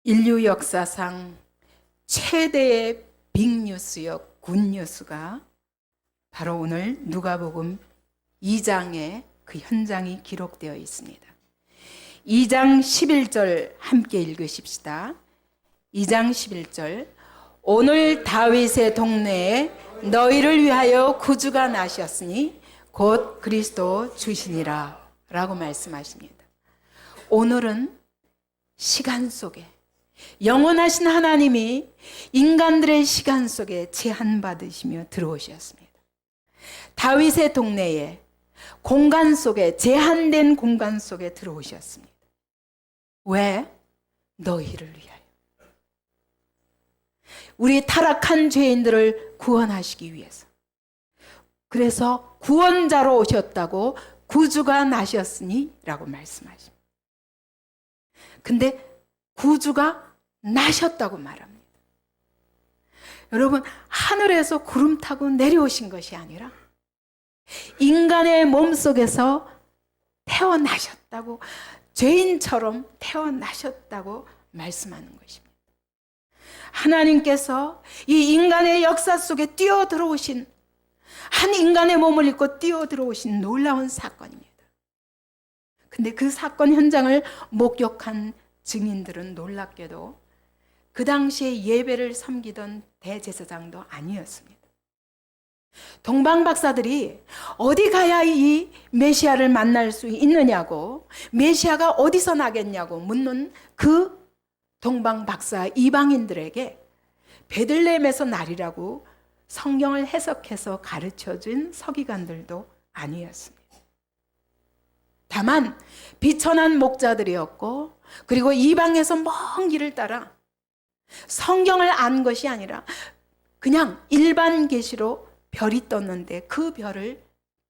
인류 역사상 최대의 빅뉴스요, 굿뉴스가 바로 오늘 누가복음 2장에 그 현장이 기록되어 있습니다. 2장 11절 함께 읽으십시다. 2장 11절. 오늘 다윗의 동네에 너희를 위하여 구주가 나셨으니 곧 그리스도 주시니라 라고 말씀하십니다. 오늘은 시간 속에 영원하신 하나님이 인간들의 시간 속에 제한받으시며 들어오셨습니다. 다윗의 동네에 공간 속에, 제한된 공간 속에 들어오셨습니다. 왜? 너희를 위하여. 우리 타락한 죄인들을 구원하시기 위해서. 그래서 구원자로 오셨다고 구주가 나셨으니 라고 말씀하십니다. 근데 구주가 나셨다고 말합니다. 여러분, 하늘에서 구름 타고 내려오신 것이 아니라 인간의 몸속에서 태어나셨다고, 죄인처럼 태어나셨다고 말씀하는 것입니다. 하나님께서 이 인간의 역사 속에 뛰어들어오신, 한 인간의 몸을 입고 뛰어들어오신 놀라운 사건입니다. 근데 그 사건 현장을 목격한 증인들은 놀랍게도 그 당시에 예배를 섬기던 대제사장도 아니었습니다. 동방박사들이 어디 가야 이 메시아를 만날 수 있느냐고, 메시아가 어디서 나겠냐고 묻는 그 동방박사 이방인들에게 베들레헴에서 나리라고 성경을 해석해서 가르쳐준 서기관들도 아니었습니다. 다만 비천한 목자들이었고, 그리고 이방에서 먼 길을 따라 성경을 안 것이 아니라 그냥 일반 계시로 별이 떴는데 그 별을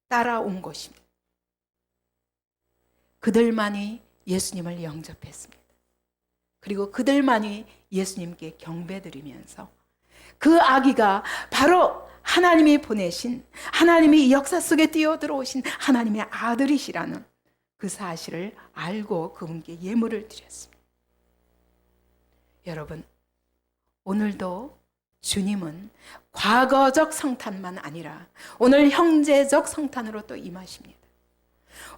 따라온 것입니다. 그들만이 예수님을 영접했습니다. 그리고 그들만이 예수님께 경배드리면서 그 아기가 바로 하나님이 보내신, 하나님이 이 역사 속에 뛰어들어오신 하나님의 아들이시라는 그 사실을 알고 그분께 예물을 드렸습니다. 여러분, 오늘도 주님은 과거적 성탄만 아니라 오늘 형제적 성탄으로 또 임하십니다.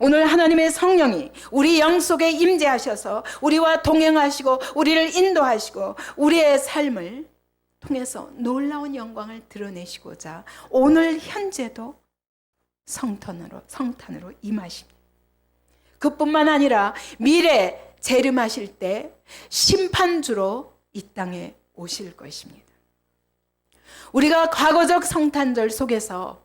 오늘 하나님의 성령이 우리 영 속에 임재하셔서 우리와 동행하시고 우리를 인도하시고 우리의 삶을 통해서 놀라운 영광을 드러내시고자 오늘 현재도 성탄으로 임하십니다. 그뿐만 아니라 미래 재림하실 때 심판주로 이 땅에 오실 것입니다. 우리가 과거적 성탄절 속에서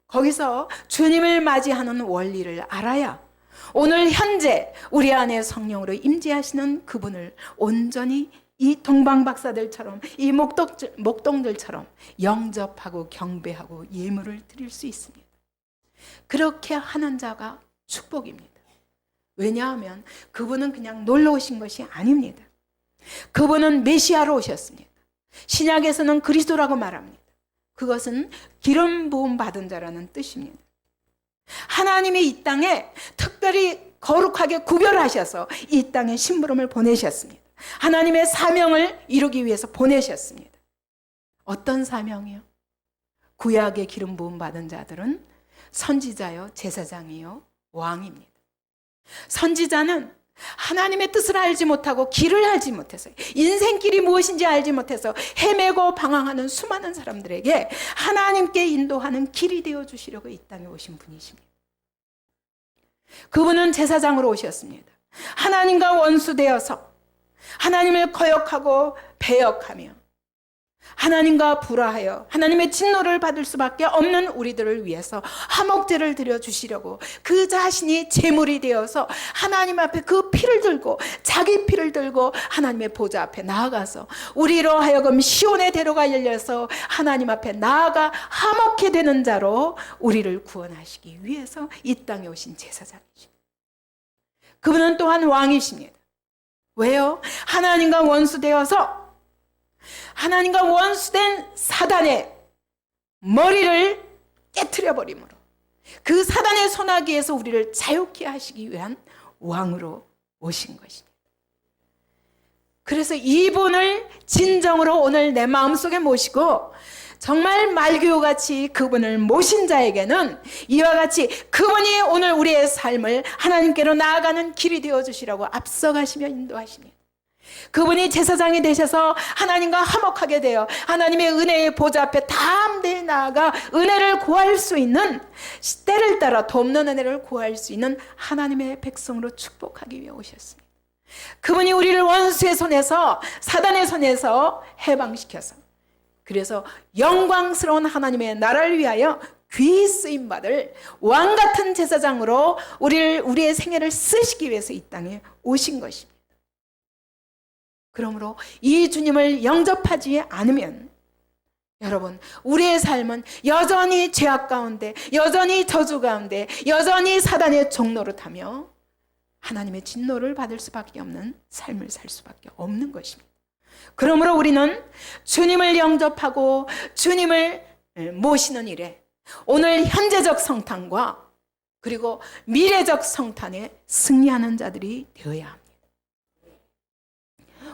거기서 주님을 맞이하는 원리를 알아야 오늘 현재 우리 안에 성령으로 임재하시는 그분을 온전히 이 동방박사들처럼, 이 목동들처럼 영접하고 경배하고 예물을 드릴 수 있습니다. 그렇게 하는 자가 축복입니다. 왜냐하면 그분은 그냥 놀러 오신 것이 아닙니다. 그분은 메시아로 오셨습니다. 신약에서는 그리스도라고 말합니다. 그것은 기름 부음 받은 자라는 뜻입니다. 하나님이 이 땅에 특별히 거룩하게 구별하셔서 이 땅에 심부름을 보내셨습니다. 하나님의 사명을 이루기 위해서 보내셨습니다. 어떤 사명이요? 구약의 기름 부음 받은 자들은 선지자요, 제사장이요, 왕입니다. 선지자는 하나님의 뜻을 알지 못하고 길을 알지 못해서, 인생길이 무엇인지 알지 못해서 헤매고 방황하는 수많은 사람들에게 하나님께 인도하는 길이 되어주시려고 이 땅에 오신 분이십니다. 그분은 제사장으로 오셨습니다. 하나님과 원수되어서 하나님을 거역하고 배역하며 하나님과 불화하여 하나님의 진노를 받을 수밖에 없는 우리들을 위해서 화목제를 드려주시려고 그 자신이 제물이 되어서 하나님 앞에 그 피를 들고, 자기 피를 들고 하나님의 보좌 앞에 나아가서 우리로 하여금 시온의 대로가 열려서 하나님 앞에 나아가 화목케 되는 자로 우리를 구원하시기 위해서 이 땅에 오신 제사장이십니다. 그분은 또한 왕이십니다. 왜요? 하나님과 원수되어서 하나님과 원수된 사단의 머리를 깨트려 버림으로 그 사단의 손아귀에서 우리를 자유케 하시기 위한 왕으로 오신 것입니다. 그래서 이분을 진정으로 오늘 내 마음속에 모시고 정말 말교같이 그분을 모신 자에게는 이와 같이 그분이 오늘 우리의 삶을 하나님께로 나아가는 길이 되어주시라고 앞서가시며 인도하십니다. 그분이 제사장이 되셔서 하나님과 화목하게 되어 하나님의 은혜의 보좌 앞에 담대히 나아가 은혜를 구할 수 있는, 때를 따라 돕는 은혜를 구할 수 있는 하나님의 백성으로 축복하기 위해 오셨습니다. 그분이 우리를 원수의 손에서, 사단의 손에서 해방시켜서, 그래서 영광스러운 하나님의 나라를 위하여 귀히 쓰임받을 왕같은 제사장으로 우리의 생애를 쓰시기 위해서 이 땅에 오신 것입니다. 그러므로 이 주님을 영접하지 않으면 여러분, 우리의 삶은 여전히 죄악 가운데, 여전히 저주 가운데, 여전히 사단의 종노릇하며 하나님의 진노를 받을 수밖에 없는 삶을 살 수밖에 없는 것입니다. 그러므로 우리는 주님을 영접하고 주님을 모시는 일에 오늘 현재적 성탄과 그리고 미래적 성탄에 승리하는 자들이 되어야 합니다.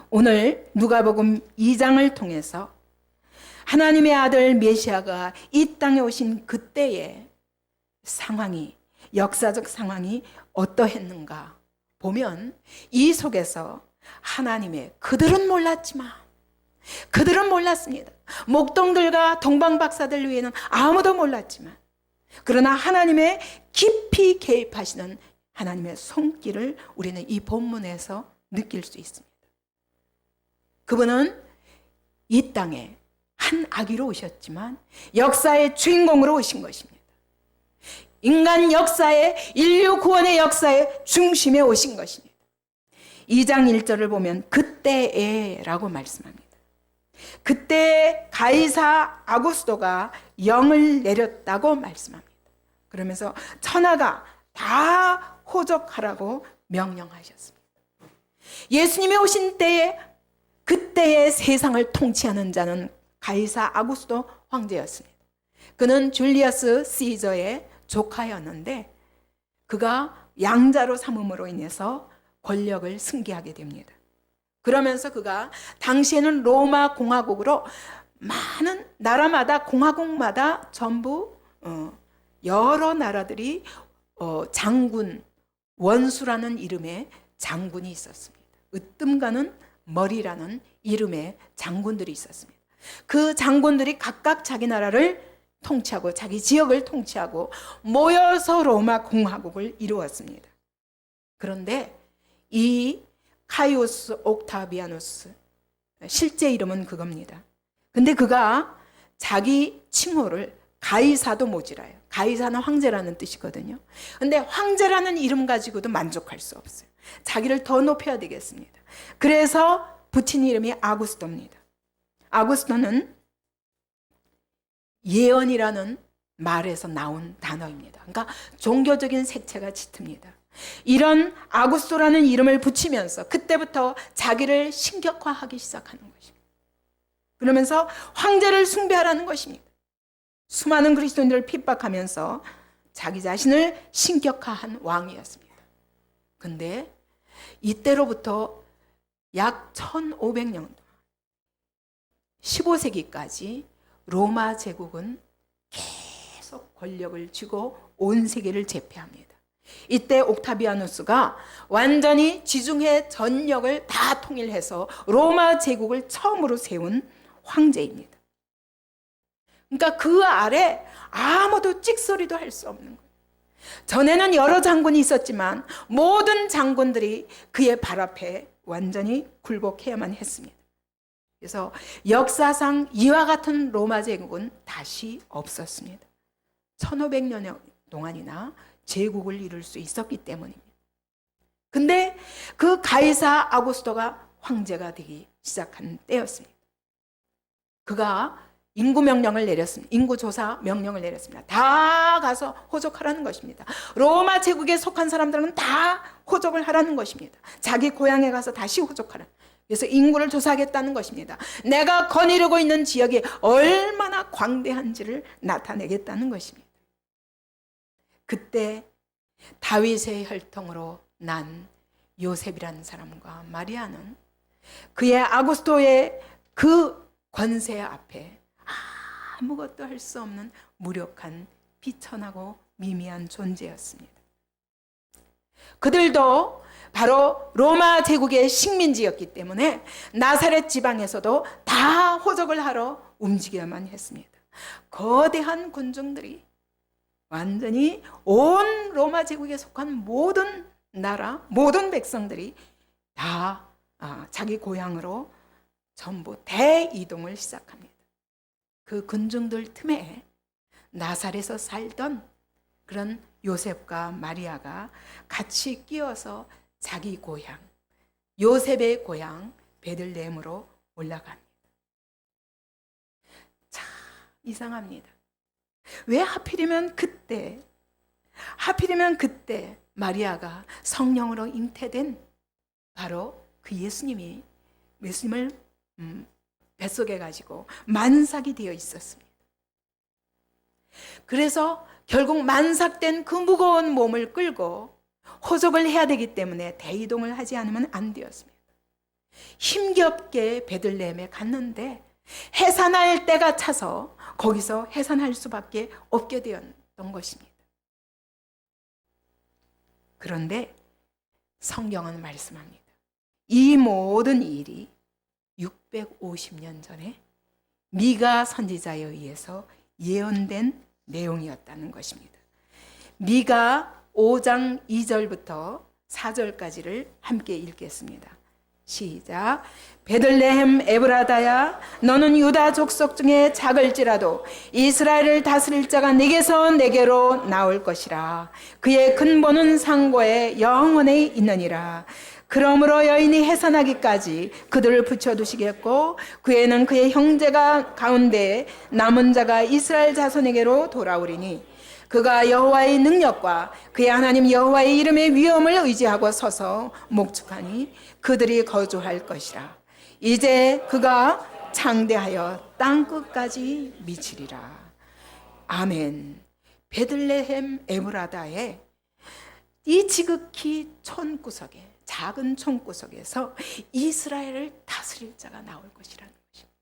오늘 누가복음 2장을 통해서 하나님의 아들 메시아가 이 땅에 오신 그때의 상황이, 역사적 상황이 어떠했는가 보면 이 속에서 하나님의, 그들은 몰랐습니다. 목동들과 동방박사들 외에는 아무도 몰랐지만, 그러나 하나님의 깊이 개입하시는 하나님의 손길을 우리는 이 본문에서 느낄 수 있습니다. 그분은 이 땅에 한 아기로 오셨지만 역사의 주인공으로 오신 것입니다. 인간 역사의, 인류 구원의 역사의 중심에 오신 것입니다. 2장 1절을 보면 그때에라고 말씀합니다. 그때 가이사 아구스도가 영을 내렸다고 말씀합니다. 그러면서 천하가 다 호적하라고 명령하셨습니다. 예수님이 오신 때에, 그때의 세상을 통치하는 자는 가이사 아구스도 황제였습니다. 그는 줄리어스 시저의 조카였는데 그가 양자로 삼음으로 인해서 권력을 승계하게 됩니다. 그러면서 그가 당시에는 로마 공화국으로 많은 나라마다, 공화국마다 전부 여러 나라들이 장군, 원수라는 이름의 장군이 있었습니다. 으뜸가는 머리라는 이름의 장군들이 있었습니다. 그 장군들이 각각 자기 나라를 통치하고 자기 지역을 통치하고 모여서 로마 공화국을 이루었습니다. 그런데 이 카이오스 옥타비아누스, 실제 이름은 그겁니다. 근데 그가 자기 칭호를 가이사도 모자라요. 가이사는 황제라는 뜻이거든요. 근데 황제라는 이름 가지고도 만족할 수 없어요. 자기를 더 높여야 되겠습니다. 그래서 붙인 이름이 아구스토입니다. 아구스토는 예언이라는 말에서 나온 단어입니다. 그러니까 종교적인 색채가 짙습니다. 이런 아구스토라는 이름을 붙이면서 그때부터 자기를 신격화하기 시작하는 것입니다. 그러면서 황제를 숭배하라는 것입니다. 수많은 그리스도인들을 핍박하면서 자기 자신을 신격화한 왕이었습니다. 그런데 이때로부터 약 1500년 동안 15세기까지 로마 제국은 계속 권력을 쥐고 온 세계를 제패합니다. 이때 옥타비아누스가 완전히 지중해 전역을 다 통일해서 로마 제국을 처음으로 세운 황제입니다. 그러니까 그 아래 아무도 찍소리도 할 수 없는 거예요. 전에는 여러 장군이 있었지만 모든 장군들이 그의 발 앞에 완전히 굴복해야만 했습니다. 그래서 역사상 이와 같은 로마 제국은 다시 없었습니다. 1500년 동안이나 제국을 이룰 수 있었기 때문입니다. 근데 그 가이사 아구스토가 황제가 되기 시작한 때였습니다. 그가 인구 명령을 내렸습니다. 인구 조사 명령을 내렸습니다. 다 가서 호적하라는 것입니다. 로마 제국에 속한 사람들은 다 호적을 하라는 것입니다. 자기 고향에 가서 다시 호적하라. 그래서 인구를 조사하겠다는 것입니다. 내가 거느리고 있는 지역이 얼마나 광대한지를 나타내겠다는 것입니다. 그때 다윗의 혈통으로 난 요셉이라는 사람과 마리아는 그의 아구스토의 그 권세 앞에 아무것도 할 수 없는 무력한 비천하고 미미한 존재였습니다. 그들도 바로 로마 제국의 식민지였기 때문에 나사렛 지방에서도 다 호적을 하러 움직여야만 했습니다. 거대한 군중들이 완전히 온 로마 제국에 속한 모든 나라, 모든 백성들이 다 자기 고향으로 전부 대이동을 시작합니다. 그 군중들 틈에 나사렛에서 살던 그런 요셉과 마리아가 같이 끼어서 자기 고향, 요셉의 고향 베들레헴으로 올라갑니다. 참 이상합니다. 왜 하필이면 그때 마리아가 성령으로 잉태된 바로 그 예수님을 뱃속에 가지고 만삭이 되어 있었습니다. 그래서 결국 만삭된 그 무거운 몸을 끌고 호적을 해야 되기 때문에 대이동을 하지 않으면 안 되었습니다. 힘겹게 베들레헴에 갔는데 해산할 때가 차서 거기서 해산할 수밖에 없게 되었던 것입니다. 그런데 성경은 말씀합니다. 이 모든 일이 650년 전에 미가 선지자에 의해서 예언된 내용이었다는 것입니다. 미가 5장 2절부터 4절까지를 함께 읽겠습니다. 시작. 베들레헴 에브라다야, 너는 유다 족속 중에 작을지라도 이스라엘을 다스릴 자가 네게서 내게로 나올 것이라. 그의 근본은 상고에 영원에 있느니라. 그러므로 여인이 해산하기까지 그들을 붙여두시겠고 그에는 그의 형제가 가운데 남은 자가 이스라엘 자손에게로 돌아오리니 그가 여호와의 능력과 그의 하나님 여호와의 이름의 위엄을 의지하고 서서 목축하니 그들이 거주할 것이라. 이제 그가 창대하여 땅끝까지 미치리라. 아멘. 베들레헴 에브라다의 이 지극히 촌구석에, 작은 촌구석에서 이스라엘을 다스릴 자가 나올 것이라는 것입니다.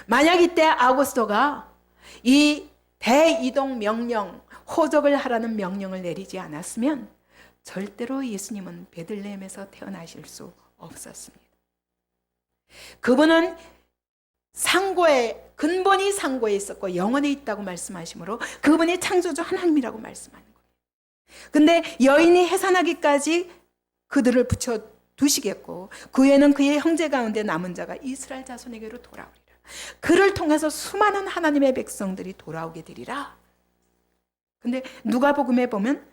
만약 이때 아구스토가 이 대이동 명령, 호적을 하라는 명령을 내리지 않았으면 절대로 예수님은 베들레헴에서 태어나실 수 없었습니다. 그분은 상고에, 근본이 상고에 있었고 영원에 있다고 말씀하시므로 그분이 창조주 하나님이라고 말씀하는 거예요. 근데 여인이 해산하기까지 그들을 붙여 두시겠고 그에는 그의 형제 가운데 남은 자가 이스라엘 자손에게로 돌아오리라. 그를 통해서 수많은 하나님의 백성들이 돌아오게 되리라. 근데 누가복음에 보면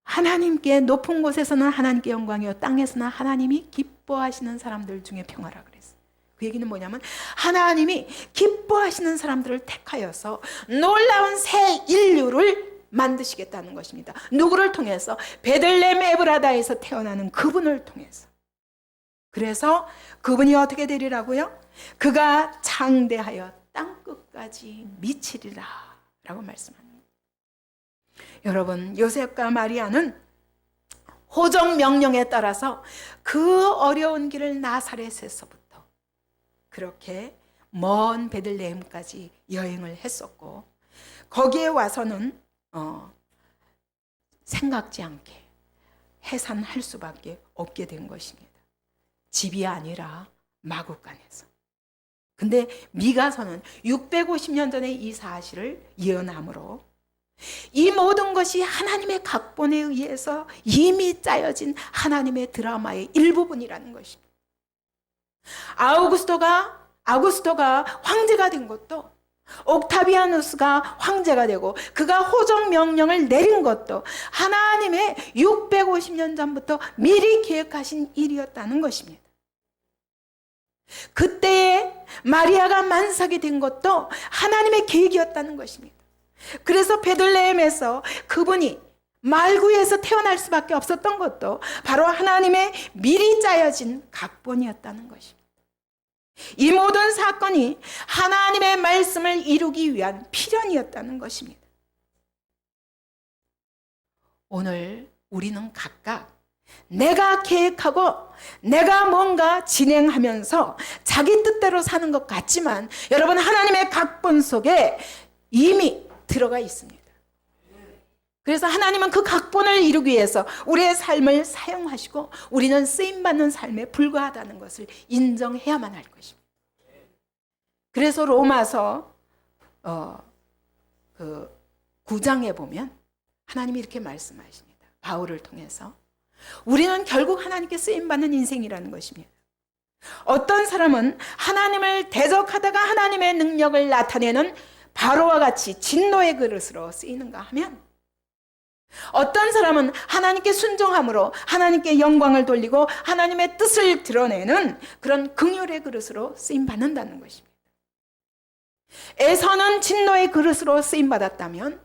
하나님께 높은 곳에서는 하나님께 영광이요 땅에서는 하나님이 기뻐하시는 사람들 중에 평화라 그랬어요. 그 얘기는 뭐냐면 하나님이 기뻐하시는 사람들을 택하여서 놀라운 새 인류를 만드시겠다는 것입니다. 누구를 통해서? 베들레헴 에브라다에서 태어나는 그분을 통해서. 그래서 그분이 어떻게 되리라고요? 그가 창대하여 땅끝까지 미치리라 라고 말씀합니다. 여러분, 요셉과 마리아는 호적 명령에 따라서 그 어려운 길을 나사렛에서부터 그렇게 먼 베들레헴까지 여행을 했었고 거기에 와서는 생각지 않게 해산할 수밖에 없게 된 것입니다. 집이 아니라 마구간에서. 근데 미가서는 650년 전에 이 사실을 예언함으로 이 모든 것이 하나님의 각본에 의해서 이미 짜여진 하나님의 드라마의 일부분이라는 것입니다. 아구스토가 황제가 된 것도 옥타비아누스가 황제가 되고 그가 호적 명령을 내린 것도 하나님의 650년 전부터 미리 계획하신 일이었다는 것입니다. 그때에 마리아가 만삭이 된 것도 하나님의 계획이었다는 것입니다. 그래서 베들레헴에서 그분이 말구에서 태어날 수밖에 없었던 것도 바로 하나님의 미리 짜여진 각본이었다는 것입니다. 이 모든 사건이 하나님의 말씀을 이루기 위한 필연이었다는 것입니다. 오늘 우리는 각각 내가 계획하고 내가 뭔가 진행하면서 자기 뜻대로 사는 것 같지만 여러분, 하나님의 각본 속에 이미 들어가 있습니다. 그래서 하나님은 그 각본을 이루기 위해서 우리의 삶을 사용하시고 우리는 쓰임받는 삶에 불과하다는 것을 인정해야만 할 것입니다. 그래서 로마서 9장에 보면 하나님이 이렇게 말씀하십니다. 바울을 통해서 우리는 결국 하나님께 쓰임받는 인생이라는 것입니다. 어떤 사람은 하나님을 대적하다가 하나님의 능력을 나타내는 바로와 같이 진노의 그릇으로 쓰이는가 하면, 어떤 사람은 하나님께 순종함으로 하나님께 영광을 돌리고 하나님의 뜻을 드러내는 그런 긍휼의 그릇으로 쓰임받는다는 것입니다. 에서는 진노의 그릇으로 쓰임받았다면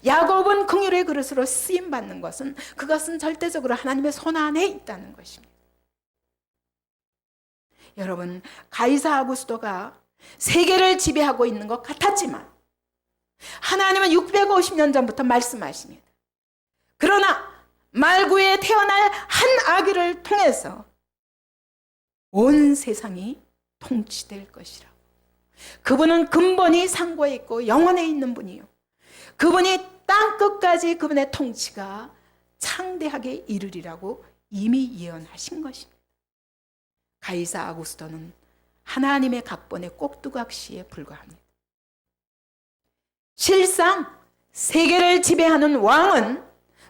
야곱은 긍휼의 그릇으로 쓰임받는 것은, 그것은 절대적으로 하나님의 손 안에 있다는 것입니다. 여러분, 가이사 아구스도가 세계를 지배하고 있는 것 같았지만 하나님은 650년 전부터 말씀하십니다. 그러나 말구에 태어날 한 아기를 통해서 온 세상이 통치될 것이라고. 그분은 근본이 상고에 있고 영원에 있는 분이요, 그분이 땅끝까지 그분의 통치가 창대하게 이르리라고 이미 예언하신 것입니다. 가이사 아구스도는 하나님의 각본의 꼭두각시에 불과합니다. 실상 세계를 지배하는 왕은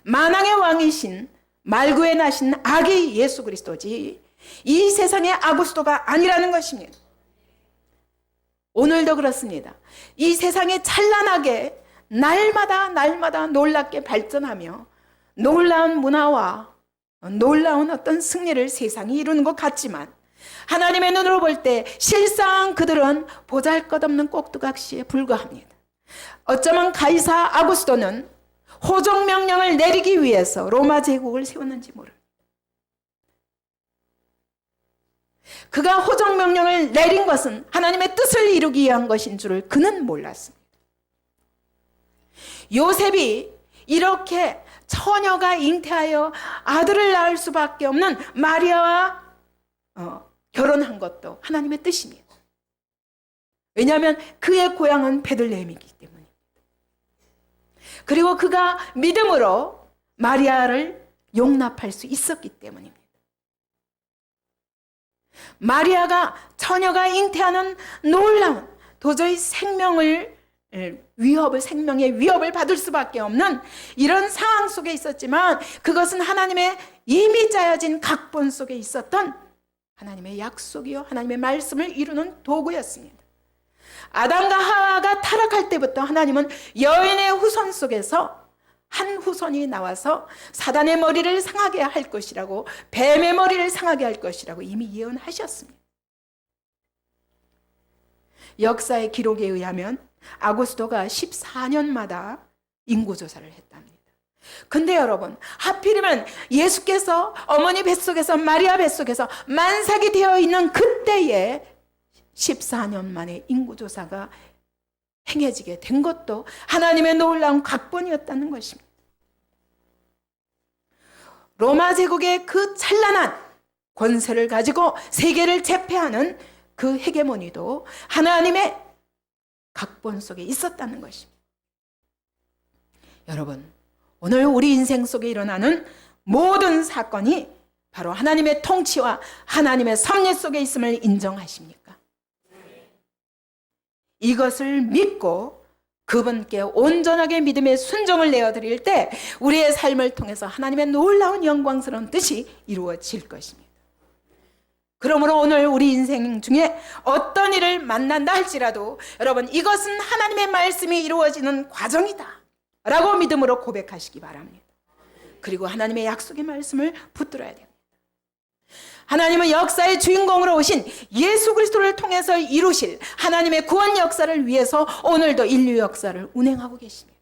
만왕의 왕이신 말구에 나신 아기 예수 그리스도지 이 세상의 아구스도가 아니라는 것입니다. 오늘도 그렇습니다. 이 세상이 찬란하게 날마다 놀랍게 발전하며 놀라운 문화와 놀라운 어떤 승리를 세상이 이루는 것 같지만 하나님의 눈으로 볼 때 실상 그들은 보잘것없는 꼭두각시에 불과합니다. 어쩌면 가이사 아구스도는 호종 명령을 내리기 위해서 로마 제국을 세웠는지 모릅니다. 그가 호종 명령을 내린 것은 하나님의 뜻을 이루기 위한 것인 줄을 그는 몰랐습니다. 요셉이 이렇게 처녀가 잉태하여 아들을 낳을 수밖에 없는 마리아와 결혼한 것도 하나님의 뜻입니다. 왜냐하면 그의 고향은 베들레헴이기 때문입니다. 그리고 그가 믿음으로 마리아를 용납할 수 있었기 때문입니다. 마리아가 처녀가 잉태하는 놀라운 도저히 생명의 위협을 받을 수밖에 없는 이런 상황 속에 있었지만 그것은 하나님의 이미 짜여진 각본 속에 있었던 하나님의 약속이요 하나님의 말씀을 이루는 도구였습니다. 아담과 하와가 타락할 때부터 하나님은 여인의 후손 속에서 한 후손이 나와서 사단의 머리를 상하게 할 것이라고, 뱀의 머리를 상하게 할 것이라고 이미 예언하셨습니다. 역사의 기록에 의하면 아구스도가 14년마다 인구조사를 했답니다. 근데 여러분, 하필이면 예수께서 어머니 뱃속에서, 마리아 뱃속에서 만삭이 되어 있는 그때에 14년 만에 인구조사가 행해지게 된 것도 하나님의 놀라운 각본이었다는 것입니다. 로마 제국의 그 찬란한 권세를 가지고 세계를 제패하는 그 헤게모니도 하나님의 각본 속에 있었다는 것입니다. 여러분, 오늘 우리 인생 속에 일어나는 모든 사건이 바로 하나님의 통치와 하나님의 섭리 속에 있음을 인정하십니까? 이것을 믿고 그분께 온전하게 믿음의 순종을 내어드릴 때 우리의 삶을 통해서 하나님의 놀라운 영광스러운 뜻이 이루어질 것입니다. 그러므로 오늘 우리 인생 중에 어떤 일을 만난다 할지라도 여러분, 이것은 하나님의 말씀이 이루어지는 과정이다 라고 믿음으로 고백하시기 바랍니다. 그리고 하나님의 약속의 말씀을 붙들어야 됩니다. 하나님은 역사의 주인공으로 오신 예수 그리스도를 통해서 이루실 하나님의 구원 역사를 위해서 오늘도 인류 역사를 운행하고 계십니다.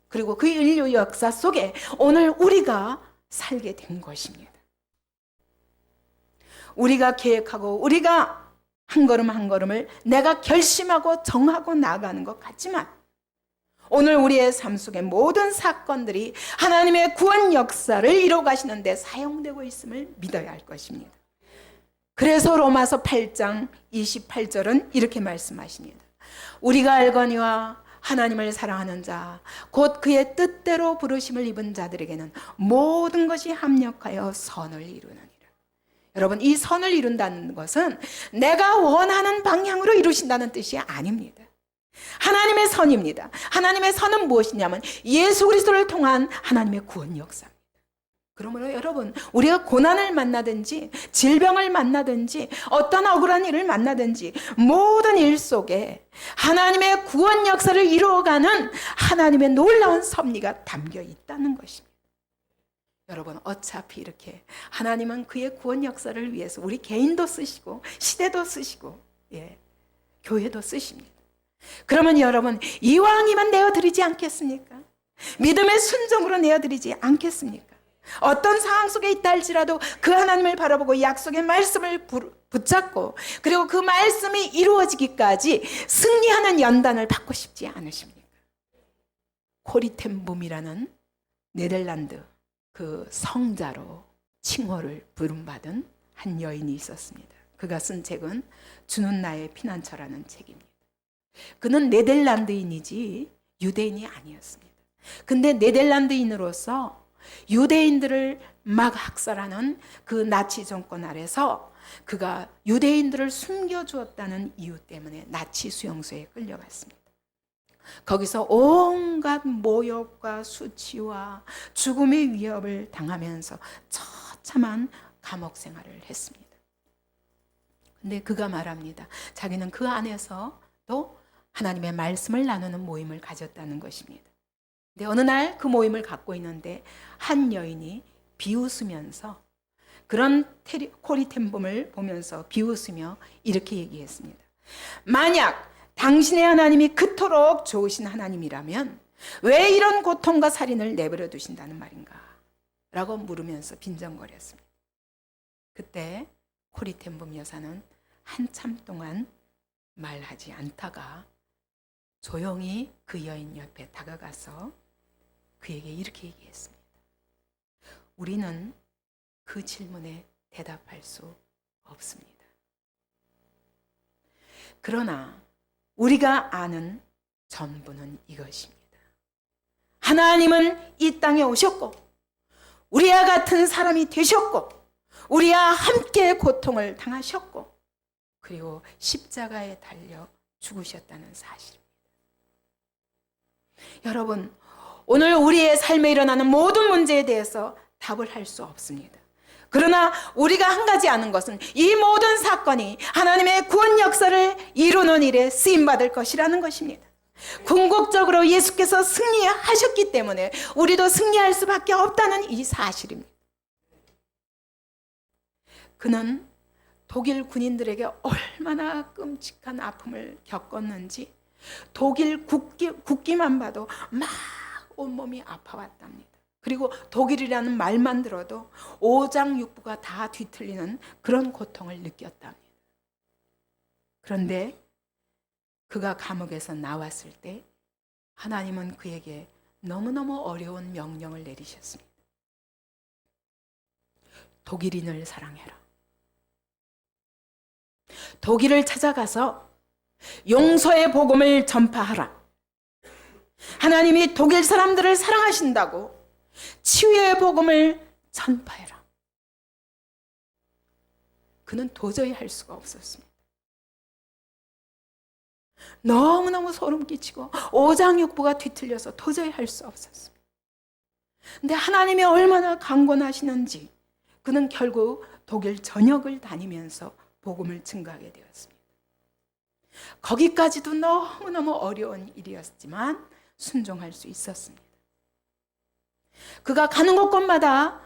그리고 그 인류 역사 속에 오늘 우리가 살게 된 것입니다. 우리가 계획하고 우리가 한 걸음 한 걸음을 내가 결심하고 정하고 나아가는 것 같지만 오늘 우리의 삶 속의 모든 사건들이 하나님의 구원 역사를 이루어 가시는 데 사용되고 있음을 믿어야 할 것입니다. 그래서 로마서 8장 28절은 이렇게 말씀하십니다. 우리가 알거니와 하나님을 사랑하는 자, 곧 그의 뜻대로 부르심을 입은 자들에게는 모든 것이 합력하여 선을 이루느니라. 여러분, 이 선을 이룬다는 것은 내가 원하는 방향으로 이루신다는 뜻이 아닙니다. 하나님의 선입니다. 하나님의 선은 무엇이냐면 예수 그리스도를 통한 하나님의 구원 역사입니다. 그러므로 여러분, 우리가 고난을 만나든지 질병을 만나든지 어떤 억울한 일을 만나든지 모든 일 속에 하나님의 구원 역사를 이루어가는 하나님의 놀라운 섭리가 담겨 있다는 것입니다. 여러분, 어차피 이렇게 하나님은 그의 구원 역사를 위해서 우리 개인도 쓰시고 시대도 쓰시고 교회도 쓰십니다. 그러면 여러분, 이왕이면 내어드리지 않겠습니까? 믿음의 순종으로 내어드리지 않겠습니까? 어떤 상황 속에 있다 할지라도 그 하나님을 바라보고 약속의 말씀을 붙잡고 그리고 그 말씀이 이루어지기까지 승리하는 연단을 받고 싶지 않으십니까? 코리텐붐이라는 네덜란드 그 성자로 칭호를 부름받은 한 여인이 있었습니다. 그가 쓴 책은 주는 나의 피난처라는 책입니다. 그는 네덜란드인이지 유대인이 아니었습니다. 근데 네덜란드인으로서 유대인들을 막 학살하는 그 나치 정권 아래서 그가 유대인들을 숨겨주었다는 이유 때문에 나치 수용소에 끌려갔습니다. 거기서 온갖 모욕과 수치와 죽음의 위협을 당하면서 처참한 감옥 생활을 했습니다. 근데 그가 말합니다. 자기는 그 안에서 또 하나님의 말씀을 나누는 모임을 가졌다는 것입니다. 근데 어느 날 그 모임을 갖고 있는데 한 여인이 비웃으면서 그런 코리텐붐을 보면서 비웃으며 이렇게 얘기했습니다. 만약 당신의 하나님이 그토록 좋으신 하나님이라면 왜 이런 고통과 살인을 내버려 두신다는 말인가? 라고 물으면서 빈정거렸습니다. 그때 코리텐붐 여사는 한참 동안 말하지 않다가 조용히 그 여인 옆에 다가가서 그에게 이렇게 얘기했습니다. 우리는 그 질문에 대답할 수 없습니다. 그러나 우리가 아는 전부는 이것입니다. 하나님은 이 땅에 오셨고 우리와 같은 사람이 되셨고 우리와 함께 고통을 당하셨고 그리고 십자가에 달려 죽으셨다는 사실입니다. 여러분, 오늘 우리의 삶에 일어나는 모든 문제에 대해서 답을 할 수 없습니다. 그러나 우리가 한 가지 아는 것은 이 모든 사건이 하나님의 구원 역사를 이루는 일에 쓰임받을 것이라는 것입니다. 궁극적으로 예수께서 승리하셨기 때문에 우리도 승리할 수밖에 없다는 이 사실입니다. 그는 독일 군인들에게 얼마나 끔찍한 아픔을 겪었는지 독일 국기만 봐도 막 온몸이 아파왔답니다. 그리고 독일이라는 말만 들어도 오장육부가 다 뒤틀리는 그런 고통을 느꼈답니다. 그런데 그가 감옥에서 나왔을 때 하나님은 그에게 너무너무 어려운 명령을 내리셨습니다. 독일인을 사랑해라. 독일을 찾아가서 용서의 복음을 전파하라. 하나님이 독일 사람들을 사랑하신다고 치유의 복음을 전파해라. 그는 도저히 할 수가 없었습니다. 너무너무 소름 끼치고 오장육부가 뒤틀려서 도저히 할 수 없었습니다. 근데 하나님이 얼마나 강권하시는지 그는 결국 독일 전역을 다니면서 복음을 증거하게 되었습니다. 거기까지도 너무너무 어려운 일이었지만 순종할 수 있었습니다. 그가 가는 곳곳마다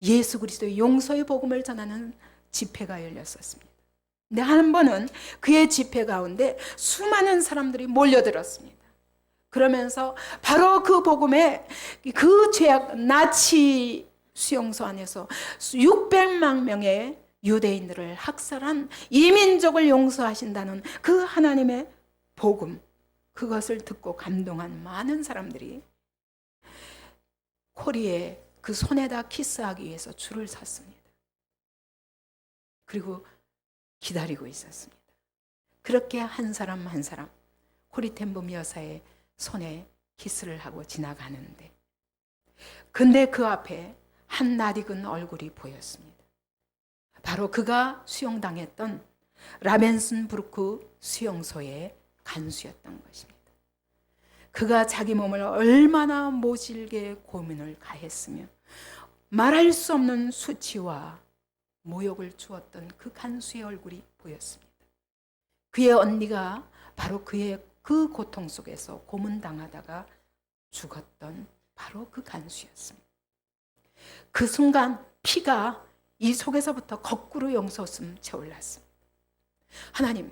예수 그리스도의 용서의 복음을 전하는 집회가 열렸었습니다. 근데 한 번은 그의 집회 가운데 수많은 사람들이 몰려들었습니다. 그러면서 바로 그 복음에 그 죄악 나치 수용소 안에서 600만 명의 유대인들을 학살한 이민족을 용서하신다는 그 하나님의 복음, 그것을 듣고 감동한 많은 사람들이 코리에 그 손에다 키스하기 위해서 줄을 섰습니다. 그리고 기다리고 있었습니다. 그렇게 한 사람 한 사람 코리 텐붐 여사의 손에 키스를 하고 지나가는데, 근데 그 앞에 한 낯익은 얼굴이 보였습니다. 바로 그가 수용당했던 라벤슨부르크 수용소의 간수였던 것입니다. 그가 자기 몸을 얼마나 모질게 고민을 가했으며 말할 수 없는 수치와 모욕을 주었던 그 간수의 얼굴이 보였습니다. 그의 언니가 바로 그의 그 고통 속에서 고문당하다가 죽었던 바로 그 간수였습니다. 그 순간 피가 이 속에서부터 거꾸로 용솟음 채올랐습니다. 하나님,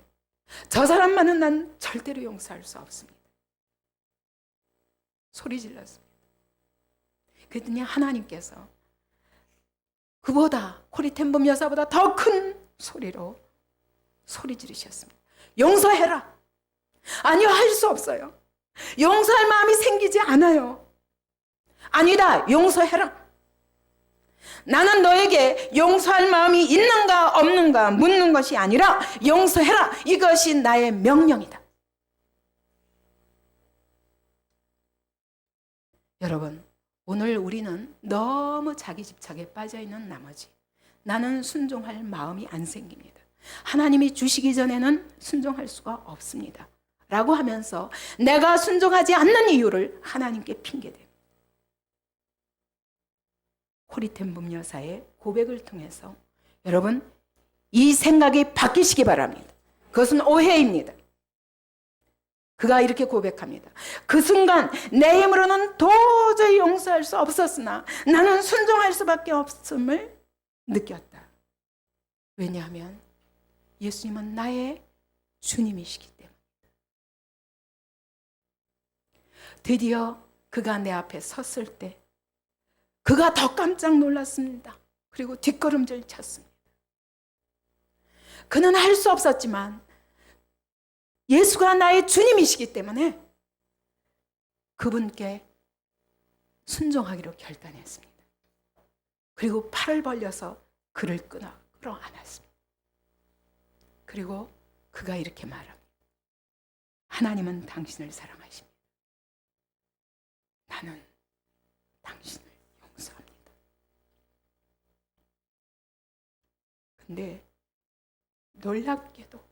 저 사람만은 난 절대로 용서할 수 없습니다. 소리 질렀습니다. 그랬더니 하나님께서 그보다 코리 텐붐 여사보다 더 큰 소리로 소리 지르셨습니다. 용서해라. 아니요, 할 수 없어요. 용서할 마음이 생기지 않아요. 아니다, 용서해라. 나는 너에게 용서할 마음이 있는가 없는가 묻는 것이 아니라 용서해라. 이것이 나의 명령이다. 여러분, 오늘 우리는 너무 자기 집착에 빠져있는 나머지 나는 순종할 마음이 안 생깁니다. 하나님이 주시기 전에는 순종할 수가 없습니다. 라고 하면서 내가 순종하지 않는 이유를 하나님께 핑계대요. 코리 텐붐 여사의 고백을 통해서 여러분, 이 생각이 바뀌시기 바랍니다. 그것은 오해입니다. 그가 이렇게 고백합니다. 그 순간 내 힘으로는 도저히 용서할 수 없었으나 나는 순종할 수밖에 없음을 느꼈다. 왜냐하면 예수님은 나의 주님이시기 때문이다. 드디어 그가 내 앞에 섰을 때 그가 더 깜짝 놀랐습니다. 그리고 뒷걸음질 쳤습니다. 그는 할 수 없었지만 예수가 나의 주님이시기 때문에 그분께 순종하기로 결단했습니다. 그리고 팔을 벌려서 그를 끌어안았습니다. 그리고 그가 이렇게 말합니다. 하나님은 당신을 사랑하십니다. 나는 당신을 용서합니다. 근데 놀랍게도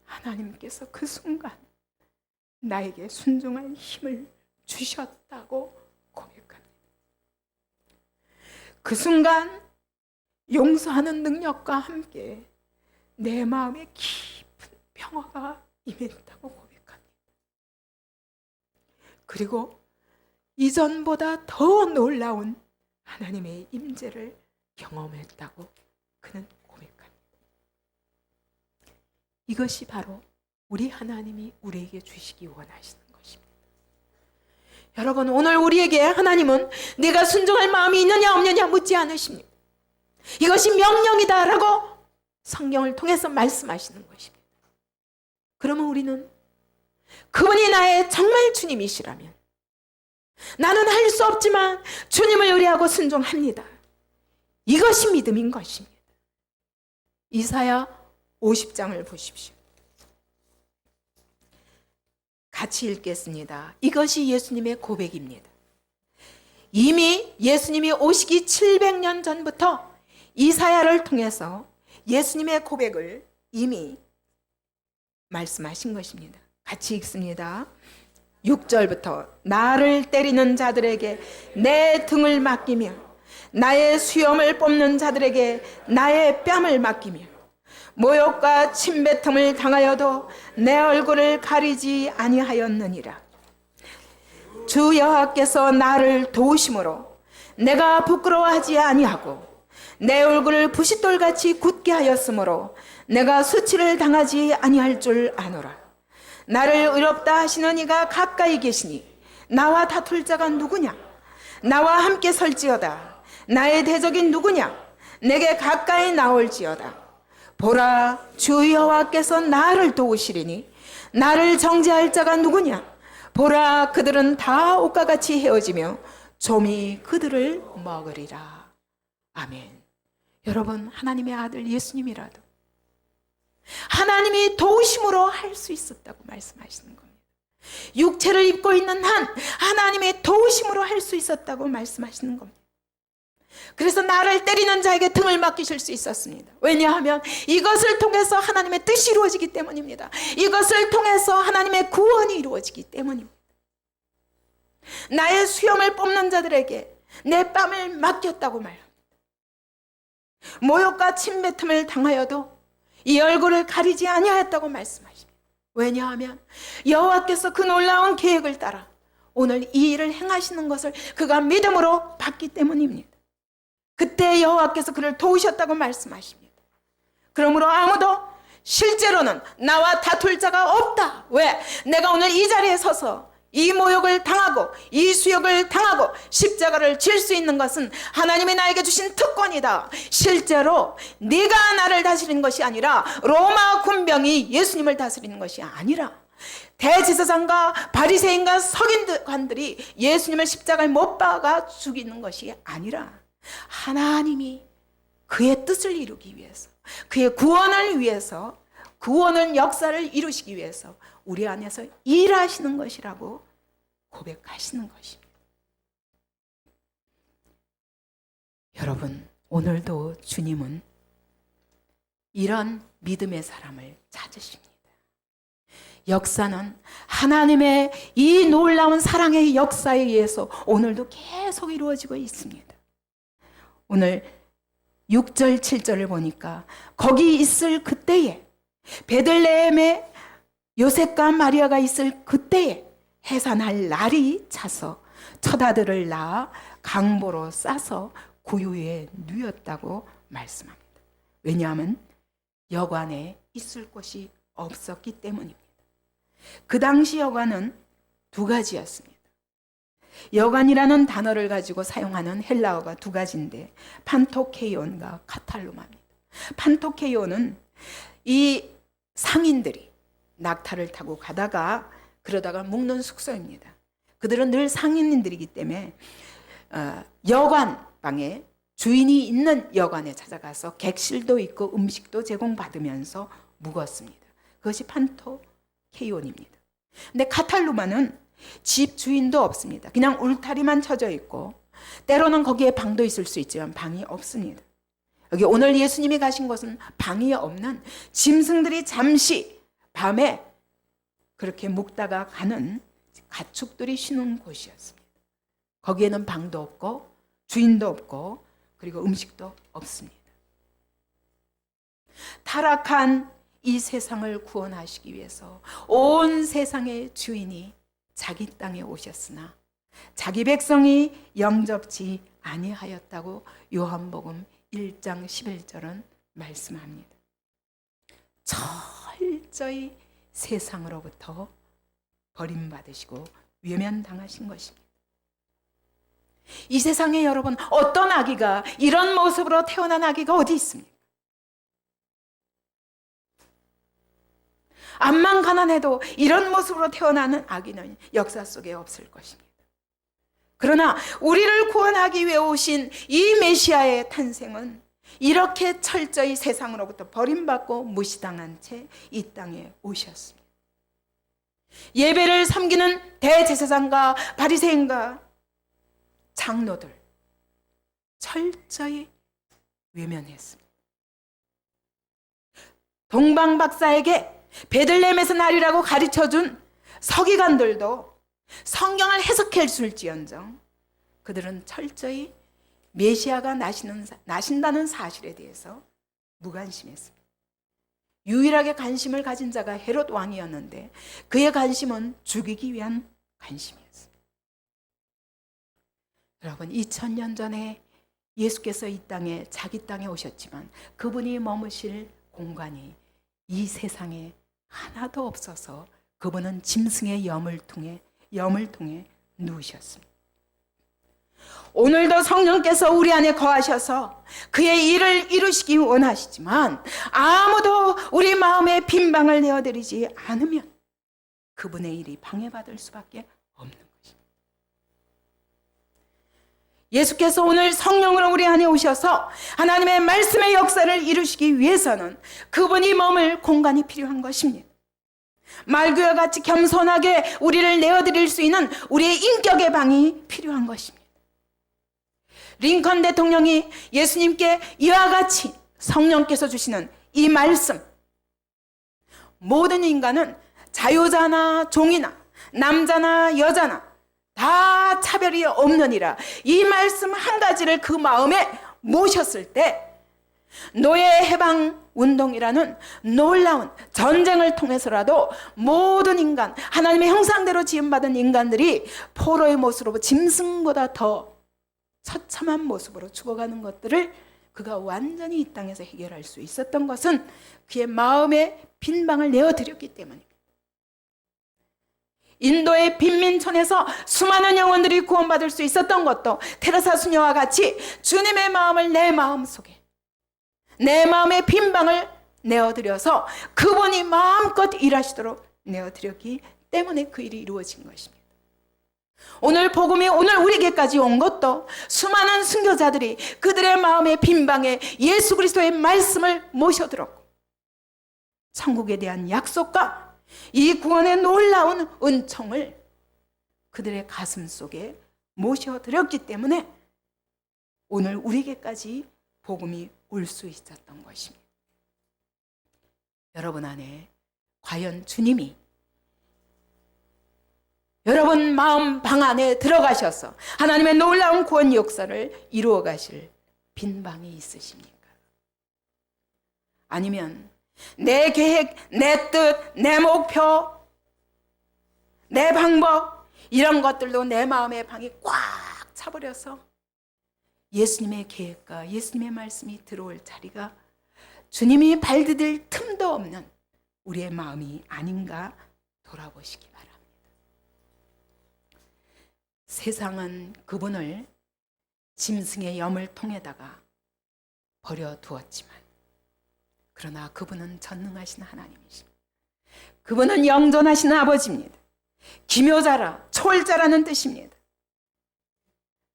하나님께서 그 순간 나에게 순종할 힘을 주셨다고 고백합니다. 그 순간 용서하는 능력과 함께 내 마음에 깊은 평화가 임했다고 고백합니다. 그리고 이전보다 더 놀라운 하나님의 임재를 경험했다고 그는 고백합니다. 이것이 바로 우리 하나님이 우리에게 주시기 원하시는 것입니다. 여러분, 오늘 우리에게 하나님은 내가 순종할 마음이 있느냐 없느냐 묻지 않으십니다. 이것이 명령이다라고 성경을 통해서 말씀하시는 것입니다. 그러면 우리는 그분이 나의 정말 주님이시라면 나는 할 수 없지만 주님을 의뢰하고 순종합니다. 이것이 믿음인 것입니다. 이사야 50장을 보십시오. 같이 읽겠습니다. 이것이 예수님의 고백입니다. 이미 예수님이 오시기 700년 전부터 이사야를 통해서 예수님의 고백을 이미 말씀하신 것입니다. 같이 읽습니다. 6절부터 나를 때리는 자들에게 내 등을 맡기며 나의 수염을 뽑는 자들에게 나의 뺨을 맡기며 모욕과 침뱉음을 당하여도 내 얼굴을 가리지 아니하였느니라. 주 여호와께서 나를 도우심으로 내가 부끄러워하지 아니하고 내 얼굴을 부싯돌같이 굳게 하였으므로 내가 수치를 당하지 아니할 줄 아노라. 나를 의롭다 하시는 이가 가까이 계시니 나와 다툴 자가 누구냐? 나와 함께 설지어다. 나의 대적인 누구냐? 내게 가까이 나올지어다. 보라, 주 여호와께서 나를 도우시리니 나를 정죄할 자가 누구냐? 보라, 그들은 다 옷과 같이 헤어지며 좀이 그들을 먹으리라. 아멘. 여러분, 하나님의 아들 예수님이라도 하나님이 도우심으로 할 수 있었다고 말씀하시는 겁니다. 육체를 입고 있는 한 하나님의 도우심으로 할 수 있었다고 말씀하시는 겁니다. 그래서 나를 때리는 자에게 등을 맡기실 수 있었습니다. 왜냐하면 이것을 통해서 하나님의 뜻이 이루어지기 때문입니다. 이것을 통해서 하나님의 구원이 이루어지기 때문입니다. 나의 수염을 뽑는 자들에게 내 뺨을 맡겼다고 말합니다. 모욕과 침뱉음을 당하여도 이 얼굴을 가리지 아니하였다고 말씀하십니다. 왜냐하면 여호와께서 그 놀라운 계획을 따라 오늘 이 일을 행하시는 것을 그가 믿음으로 봤기 때문입니다. 그때 여호와께서 그를 도우셨다고 말씀하십니다. 그러므로 아무도 실제로는 나와 다툴 자가 없다. 왜? 내가 오늘 이 자리에 서서 이 모욕을 당하고 이 수욕을 당하고 십자가를 질 수 있는 것은 하나님이 나에게 주신 특권이다. 실제로 네가 나를 다스리는 것이 아니라 로마 군병이 예수님을 다스리는 것이 아니라 대제사장과 바리새인과 서기관들이 예수님을 십자가에 못 박아 죽이는 것이 아니라 하나님이 그의 뜻을 이루기 위해서, 그의 구원을 위해서, 구원의 역사를 이루시기 위해서 우리 안에서 일하시는 것이라고 고백하시는 것입니다. 여러분, 오늘도 주님은 이런 믿음의 사람을 찾으십니다. 역사는 하나님의 이 놀라운 사랑의 역사에 의해서 오늘도 계속 이루어지고 있습니다. 오늘 6절, 7절을 보니까 거기 있을 그때에 베들레헴에 요셉과 마리아가 있을 그때에 해산할 날이 차서 첫 아들을 낳아 강보로 싸서 구유에 누였다고 말씀합니다. 왜냐하면 여관에 있을 곳이 없었기 때문입니다. 그 당시 여관은 두 가지였습니다. 여관이라는 단어를 가지고 사용하는 헬라어가 두 가지인데 판토케이온과 카탈루마입니다. 판토케이온은 이 상인들이 낙타를 타고 가다가 그러다가 묵는 숙소입니다. 그들은 늘 상인들이기 때문에 여관 방에 주인이 있는 여관에 찾아가서 객실도 있고 음식도 제공받으면서 묵었습니다. 그것이 판토케이온입니다. 근데 카탈루마는 집 주인도 없습니다. 그냥 울타리만 쳐져 있고 때로는 거기에 방도 있을 수 있지만 방이 없습니다. 여기 오늘 예수님이 가신 곳은 방이 없는 짐승들이 잠시 밤에 그렇게 묵다가 가는 가축들이 쉬는 곳이었습니다. 거기에는 방도 없고 주인도 없고 그리고 음식도 없습니다. 타락한 이 세상을 구원하시기 위해서 온 세상의 주인이 자기 땅에 오셨으나 자기 백성이 영접지 아니하였다고 요한복음 1장 11절은 말씀합니다. 철저히 세상으로부터 버림받으시고 외면당하신 것입니다. 이 세상에 여러분, 어떤 아기가 이런 모습으로 태어난 아기가 어디 있습니까? 암만 가난해도 이런 모습으로 태어나는 아기는 역사 속에 없을 것입니다. 그러나 우리를 구원하기 위해 오신 이 메시아의 탄생은 이렇게 철저히 세상으로부터 버림받고 무시당한 채 이 땅에 오셨습니다. 예배를 섬기는 대제사장과 바리새인과 장로들 철저히 외면했습니다. 동방박사에게 베들레헴에서 나리라고 가르쳐준 서기관들도 성경을 해석해 줄지언정 그들은 철저히 메시아가 나신다는 사실에 대해서 무관심했습니다. 유일하게 관심을 가진 자가 헤롯 왕이었는데 그의 관심은 죽이기 위한 관심이었습니다. 여러분, 2000년 전에 예수께서 이 땅에 자기 땅에 오셨지만 그분이 머무실 공간이 이 세상에 하나도 없어서 그분은 짐승의 염을 통해 누우셨습니다. 오늘도 성령께서 우리 안에 거하셔서 그의 일을 이루시기 원하시지만 아무도 우리 마음에 빈방을 내어드리지 않으면 그분의 일이 방해받을 수밖에 없는 것입니다. 예수께서 오늘 성령으로 우리 안에 오셔서 하나님의 말씀의 역사를 이루시기 위해서는 그분이 머물 공간이 필요한 것입니다. 말구와 같이 겸손하게 우리를 내어드릴 수 있는 우리의 인격의 방이 필요한 것입니다. 링컨 대통령이 예수님께 이와 같이 성령께서 주시는 이 말씀, 모든 인간은 자유자나 종이나 남자나 여자나 다 차별이 없느니라, 이 말씀 한 가지를 그 마음에 모셨을 때 노예 해방 운동이라는 놀라운 전쟁을 통해서라도 모든 인간, 하나님의 형상대로 지음받은 인간들이 포로의 모습으로 짐승보다 더 처참한 모습으로 죽어가는 것들을 그가 완전히 이 땅에서 해결할 수 있었던 것은 그의 마음의 빈방을 내어드렸기 때문입니다. 인도의 빈민촌에서 수많은 영혼들이 구원받을 수 있었던 것도 테레사 수녀와 같이 주님의 마음을 내 마음속에, 내 마음의 빈방을 내어드려서 그분이 마음껏 일하시도록 내어드렸기 때문에 그 일이 이루어진 것입니다. 오늘 복음이 오늘 우리에게까지 온 것도 수많은 순교자들이 그들의 마음의 빈방에 예수 그리스도의 말씀을 모셔들었고 천국에 대한 약속과 이 구원의 놀라운 은총을 그들의 가슴 속에 모셔드렸기 때문에 오늘 우리에게까지 복음이 올 수 있었던 것입니다. 여러분 안에 과연 주님이 여러분 마음 방 안에 들어가셔서 하나님의 놀라운 구원 역사를 이루어 가실 빈방이 있으십니까? 아니면 내 계획, 내 뜻, 내 목표, 내 방법, 이런 것들로 내 마음의 방이 꽉 차버려서 예수님의 계획과 예수님의 말씀이 들어올 자리가 주님이 발디딜 틈도 없는 우리의 마음이 아닌가 돌아보시기 바랍니다. 세상은 그분을 짐승의 염을통에다가 버려두었지만 그러나 그분은 전능하신 하나님이십니다. 그분은 영존하신 아버지입니다. 기묘자라, 초월자라는 뜻입니다.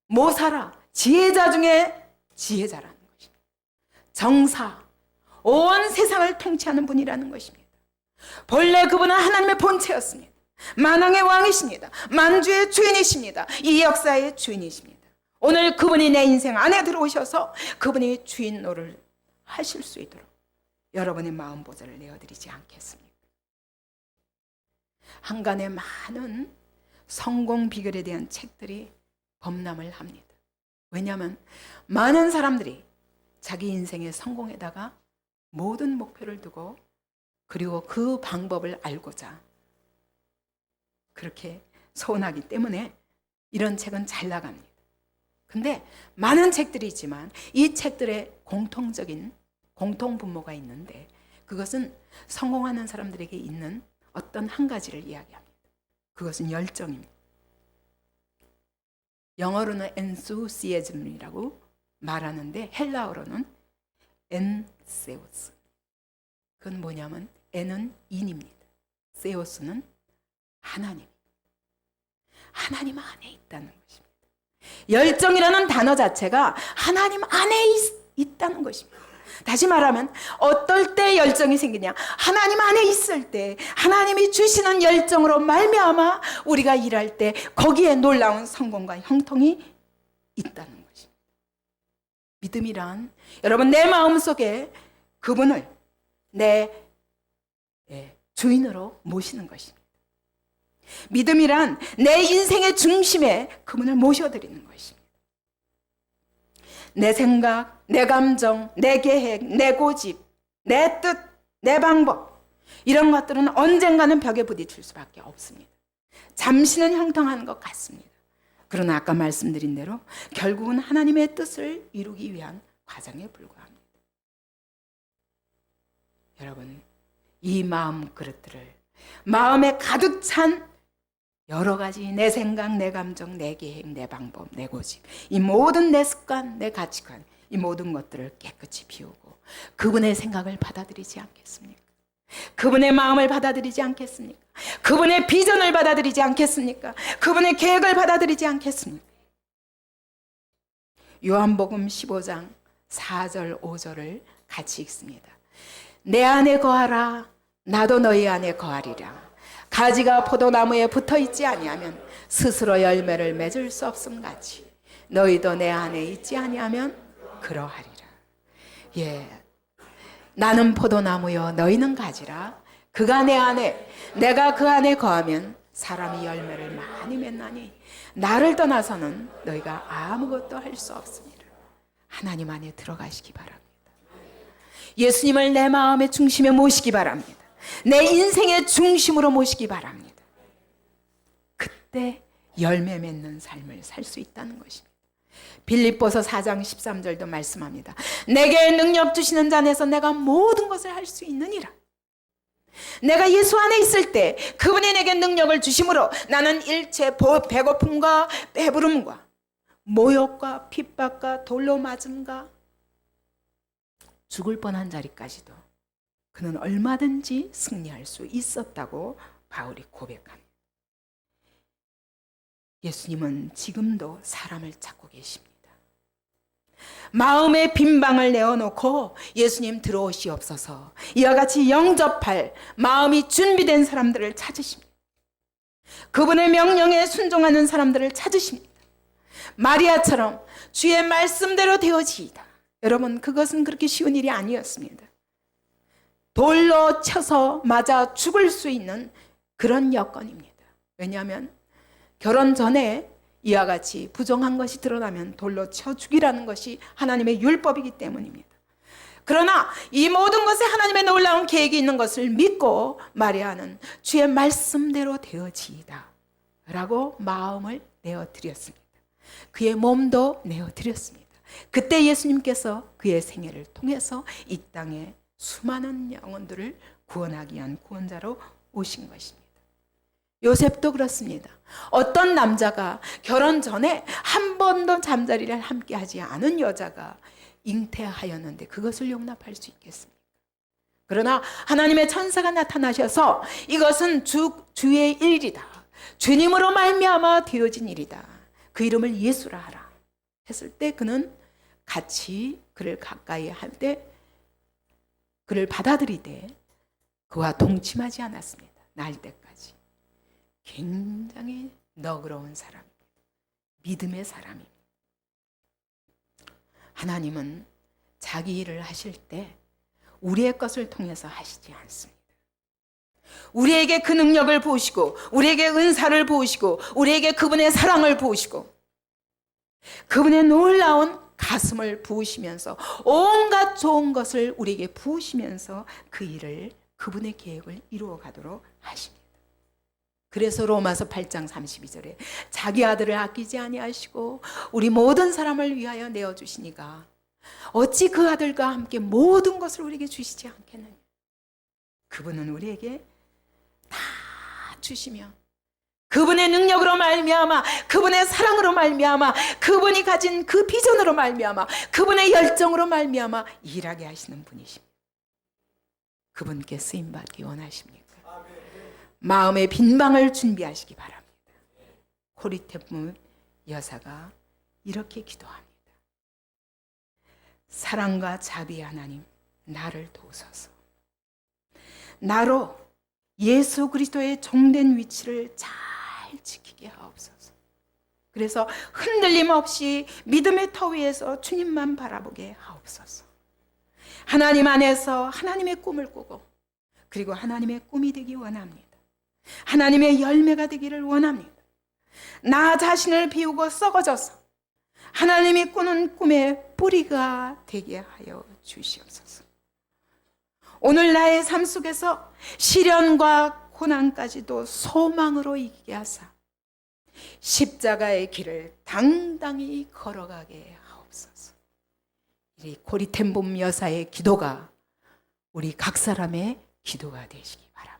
모사라, 지혜자 중에 지혜자라는 것입니다. 정사, 온 세상을 통치하는 분이라는 것입니다. 본래 그분은 하나님의 본체였습니다. 만왕의 왕이십니다. 만주의 주인이십니다. 이 역사의 주인이십니다. 오늘 그분이 내 인생 안에 들어오셔서 그분이 주인 노릇을 하실 수 있도록 여러분의 마음 보좌를 내어드리지 않겠습니까? 한간에 많은 성공 비결에 대한 책들이 범람을 합니다. 왜냐하면 많은 사람들이 자기 인생의 성공에다가 모든 목표를 두고 그리고 그 방법을 알고자 그렇게 소원하기 때문에 이런 책은 잘 나갑니다. 근데 많은 책들이 있지만 이 책들의 공통적인 공통분모가 있는데 그것은 성공하는 사람들에게 있는 어떤 한 가지를 이야기합니다. 그것은 열정입니다. 영어로는 enthusiasm이라고 말하는데 헬라어로는 엔세우스. 그건 뭐냐면 엔은 인입니다. 세우스는 하나님. 하나님 안에 있다는 것입니다. 열정이라는 단어 자체가 하나님 안에 있다는 것입니다. 다시 말하면 어떨 때 열정이 생기냐? 하나님 안에 있을 때 하나님이 주시는 열정으로 말미암아 우리가 일할 때 거기에 놀라운 성공과 형통이 있다는 것입니다. 믿음이란 여러분 내 마음속에 그분을 내 주인으로 모시는 것입니다. 믿음이란 내 인생의 중심에 그분을 모셔드리는 것입니다. 내 생각, 내 감정, 내 계획, 내 고집, 내 뜻, 내 방법 이런 것들은 언젠가는 벽에 부딪힐 수밖에 없습니다. 잠시는 형통하는 것 같습니다. 그러나 아까 말씀드린 대로 결국은 하나님의 뜻을 이루기 위한 과정에 불과합니다. 여러분 이 마음 그릇들을 마음에 가득 찬 여러 가지 내 생각, 내 감정, 내 계획, 내 방법, 내 고집 이 모든 내 습관, 내 가치관 이 모든 것들을 깨끗이 비우고 그분의 생각을 받아들이지 않겠습니까? 그분의 마음을 받아들이지 않겠습니까? 그분의 비전을 받아들이지 않겠습니까? 그분의 계획을 받아들이지 않겠습니까? 요한복음 15장 4절 5절을 같이 읽습니다. 내 안에 거하라. 나도 너희 안에 거하리라. 가지가 포도나무에 붙어있지 아니하면 스스로 열매를 맺을 수 없음 같이 너희도 내 안에 있지 아니하면 그러하리라. 예, 나는 포도나무요 너희는 가지라. 그가 내 안에 내가 그 안에 거하면 사람이 열매를 많이 맺나니 나를 떠나서는 너희가 아무것도 할 수 없습니다. 하나님 안에 들어가시기 바랍니다. 예수님을 내 마음의 중심에 모시기 바랍니다. 내 인생의 중심으로 모시기 바랍니다. 그때 열매 맺는 삶을 살 수 있다는 것입니다. 빌립보서 4장 13절도 말씀합니다. 내게 능력 주시는 자 안에서 내가 모든 것을 할 수 있느니라. 내가 예수 안에 있을 때 그분이 내게 능력을 주심으로 나는 일체 배고픔과 배부름과 모욕과 핍박과 돌로 맞음과 죽을 뻔한 자리까지도 그는 얼마든지 승리할 수 있었다고 바울이 고백합니다. 예수님은 지금도 사람을 찾고 계십니다. 마음의 빈방을 내어놓고 예수님 들어오시옵소서 이와 같이 영접할 마음이 준비된 사람들을 찾으십니다. 그분의 명령에 순종하는 사람들을 찾으십니다. 마리아처럼 주의 말씀대로 되어지이다. 여러분, 그것은 그렇게 쉬운 일이 아니었습니다. 돌로 쳐서 맞아 죽을 수 있는 그런 여건입니다. 왜냐하면 결혼 전에 이와 같이 부정한 것이 드러나면 돌로 쳐 죽이라는 것이 하나님의 율법이기 때문입니다. 그러나 이 모든 것에 하나님의 놀라운 계획이 있는 것을 믿고 마리아는 주의 말씀대로 되어지이다 라고 마음을 내어드렸습니다. 그의 몸도 내어드렸습니다. 그때 예수님께서 그의 생애를 통해서 이 땅에 수많은 영혼들을 구원하기 위한 구원자로 오신 것입니다. 요셉도 그렇습니다. 어떤 남자가 결혼 전에 한 번도 잠자리를 함께 하지 않은 여자가 잉태하였는데 그것을 용납할 수 있겠습니까? 그러나 하나님의 천사가 나타나셔서 이것은 주의 일이다. 주님으로 말미암아 되어진 일이다. 그 이름을 예수라 하라 했을 때 그는 같이 그를 가까이 할 때 그를 받아들이되 그와 동침하지 않았습니다. 날 때까지. 굉장히 너그러운 사람입니다. 믿음의 사람입니다. 하나님은 자기 일을 하실 때 우리의 것을 통해서 하시지 않습니다. 우리에게 그 능력을 부으시고 우리에게 은사를 부으시고 우리에게 그분의 사랑을 부으시고 그분의 놀라운 가슴을 부으시면서 온갖 좋은 것을 우리에게 부으시면서 그 일을 그분의 계획을 이루어 가도록 하십니다. 그래서 로마서 8장 32절에 자기 아들을 아끼지 아니하시고 우리 모든 사람을 위하여 내어주시니가 어찌 그 아들과 함께 모든 것을 우리에게 주시지 않겠느냐. 그분은 우리에게 다 주시며 그분의 능력으로 말미암아 그분의 사랑으로 말미암아 그분이 가진 그 비전으로 말미암아 그분의 열정으로 말미암아 일하게 하시는 분이십니다. 그분께 쓰임받기 원하십니까? 마음의 빈방을 준비하시기 바랍니다. 코리테프 여사가 이렇게 기도합니다. 사랑과 자비의 하나님, 나를 도우소서. 나로 예수 그리스도의 종된 위치를 잘 지키게 하옵소서. 그래서 흔들림 없이 믿음의 터 위에서 주님만 바라보게 하옵소서. 하나님 안에서 하나님의 꿈을 꾸고 그리고 하나님의 꿈이 되기 원합니다. 하나님의 열매가 되기를 원합니다. 나 자신을 비우고 썩어져서 하나님이 꾸는 꿈의 뿌리가 되게 하여 주시옵소서. 오늘 나의 삶 속에서 시련과 고난까지도 소망으로 이기게 하사 십자가의 길을 당당히 걸어가게 하옵소서. 이 고리템봄 여사의 기도가 우리 각 사람의 기도가 되시기 바랍니다.